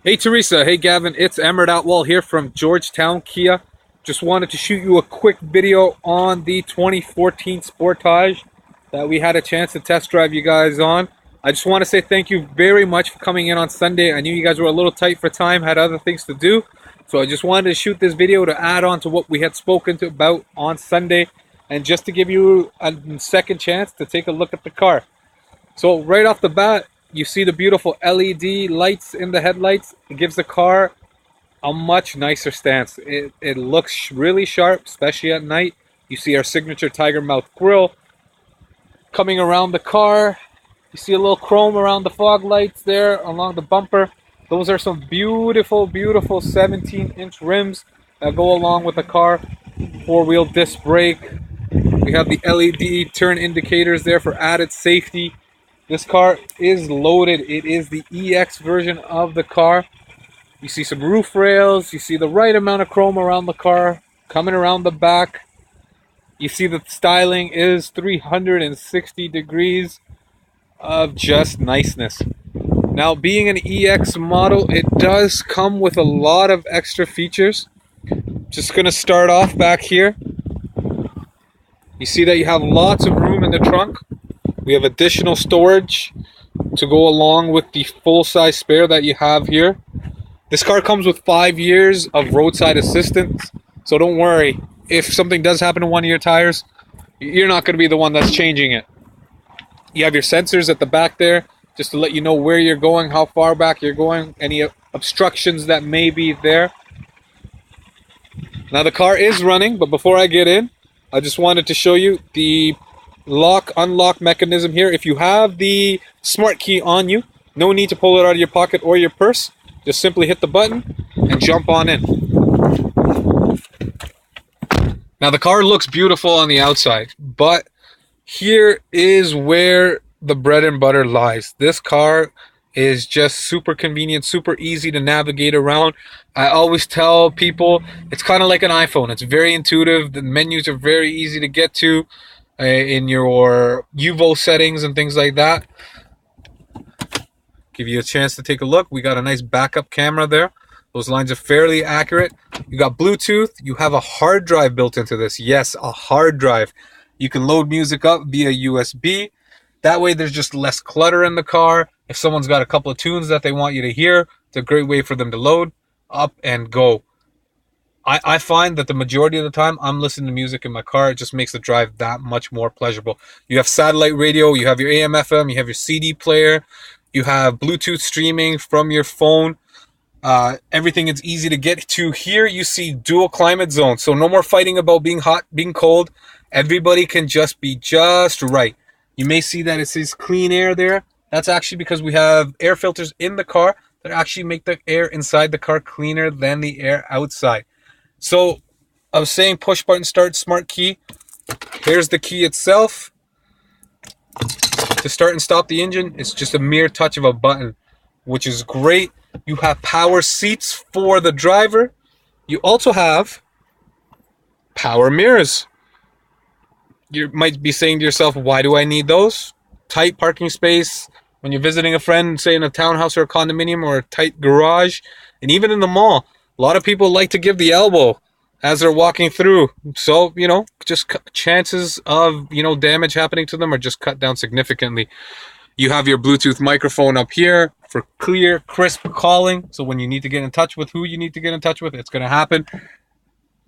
Hey Teresa, hey Gavin, it's Emmert Atwell here from Georgetown Kia. Just wanted to shoot you a quick video on the 2014 Sportage that we had a chance to test drive you guys on. I just want to say thank you very much for coming in on Sunday. I knew you guys were a little tight for time, had other things to do. So I just wanted to shoot this video to add on to what we had spoken about on Sunday and just to give you a second chance to take a look at the car. So right off the bat, you see the beautiful LED lights in the headlights. It gives the car a much nicer stance. It looks really sharp, especially at night. You see our signature tiger mouth grille coming around the car. You see a little chrome around the fog lights there along the bumper. Those are some beautiful, beautiful 17-inch rims that go along with the car. Four-wheel disc brake. We have the LED turn indicators there for added safety. This car is loaded. It is the EX version of the car. You see some roof rails. You see the right amount of chrome around the car coming around the back. You see the styling is 360 degrees of just niceness. Now, being an EX model, it does come with a lot of extra features. Just going to start off back here. You see that you have lots of room in the trunk. We have additional storage to go along with the full-size spare that you have here. This car comes with 5 years of roadside assistance, so don't worry. If something does happen to one of your tires, you're not going to be the one that's changing it. You have your sensors at the back there, just to let you know where you're going, how far back you're going, any obstructions that may be there. Now the car is running, but before I get in, I just wanted to show you the lock unlock mechanism here. If you have the smart key on you, no need to pull it out of your pocket or your purse. Just simply hit the button and jump on in. Now the car looks beautiful on the outside, but here is where the bread and butter lies. This car is just super convenient, super easy to navigate around. I always tell people it's kind of like an iPhone. It's very intuitive. The menus are very easy to get to. In your UVO settings and things like that. Give you a chance to take a look. We got a nice backup camera there. Those lines are fairly accurate. You got Bluetooth. You have a hard drive built into this. Yes, a hard drive. You can load music up via USB. That way there's just less clutter in the car. If someone's got a couple of tunes that they want you to hear, it's a great way for them to load up and go. I find that the majority of the time I'm listening to music in my car. It just makes the drive that much more pleasurable. You have satellite radio, you have your AM, FM, you have your CD player, you have Bluetooth streaming from your phone. Everything is easy to get to. Here you see dual climate zone. So no more fighting about being hot, being cold. Everybody can just be just right. You may see that it says clean air there. That's actually because we have air filters in the car that actually make the air inside the car cleaner than the air outside. So I was saying push button start, smart key. Here's the key itself. To start and stop the engine, it's just a mere touch of a button, which is great. You have power seats for the driver. You also have power mirrors. You might be saying to yourself, why do I need those? Tight parking space when you're visiting a friend, say in a townhouse or a condominium or a tight garage, and even in the mall. A lot of people like to give the elbow as they're walking through. So, just chances of, damage happening to them are just cut down significantly. You have your Bluetooth microphone up here for clear, crisp calling. So when you need to get in touch with who you need to get in touch with, it's going to happen.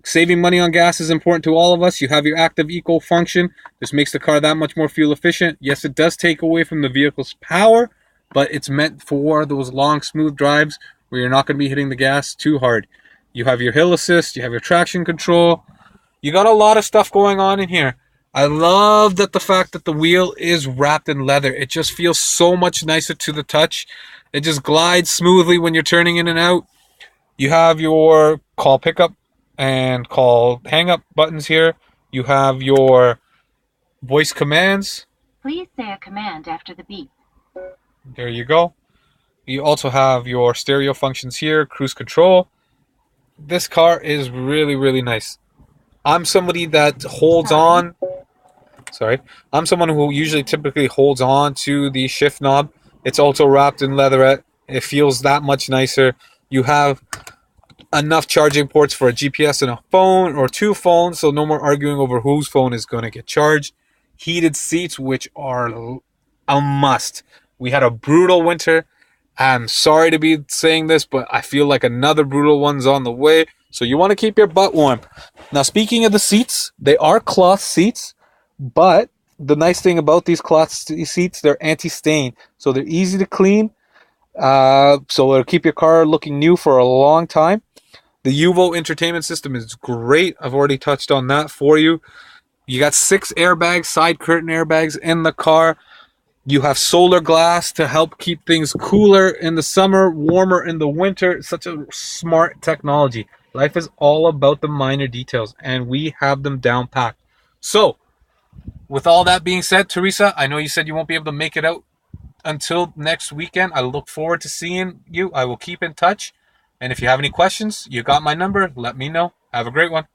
Saving money on gas is important to all of us. You have your active eco function. This makes the car that much more fuel efficient. Yes, it does take away from the vehicle's power, but it's meant for those long, smooth drives where you're not going to be hitting the gas too hard. You have your hill assist, you have your traction control. You got a lot of stuff going on in here. I love that the fact that the wheel is wrapped in leather. It just feels so much nicer to the touch. It just glides smoothly when you're turning in and out. You have your call pickup and call hang up buttons here. You have your voice commands. Please say a command after the beep. There you go. You also have your stereo functions here, cruise control. This car is really, really nice. I'm somebody that holds on. I'm someone who usually typically holds on to the shift knob. It's also wrapped in leatherette. It feels that much nicer. You have enough charging ports for a GPS and a phone or two phones, so no more arguing over whose phone is going to get charged. Heated seats, which are a must. We had a brutal winter. I'm sorry to be saying this, but I feel like another brutal one's on the way. So you want to keep your butt warm. Now, speaking of the seats, they are cloth seats, but the nice thing about these cloth seats, they're anti-stain. So they're easy to clean. So it'll keep your car looking new for a long time. The UVO entertainment system is great. I've already touched on that for you. You got 6 airbags, side curtain airbags in the car. You have solar glass to help keep things cooler in the summer, warmer in the winter. Such a smart technology. Life is all about the minor details, and we have them down packed. So, with all that being said, Teresa, I know you said you won't be able to make it out until next weekend. I look forward to seeing you. I will keep in touch. And if you have any questions, you got my number. Let me know. Have a great one.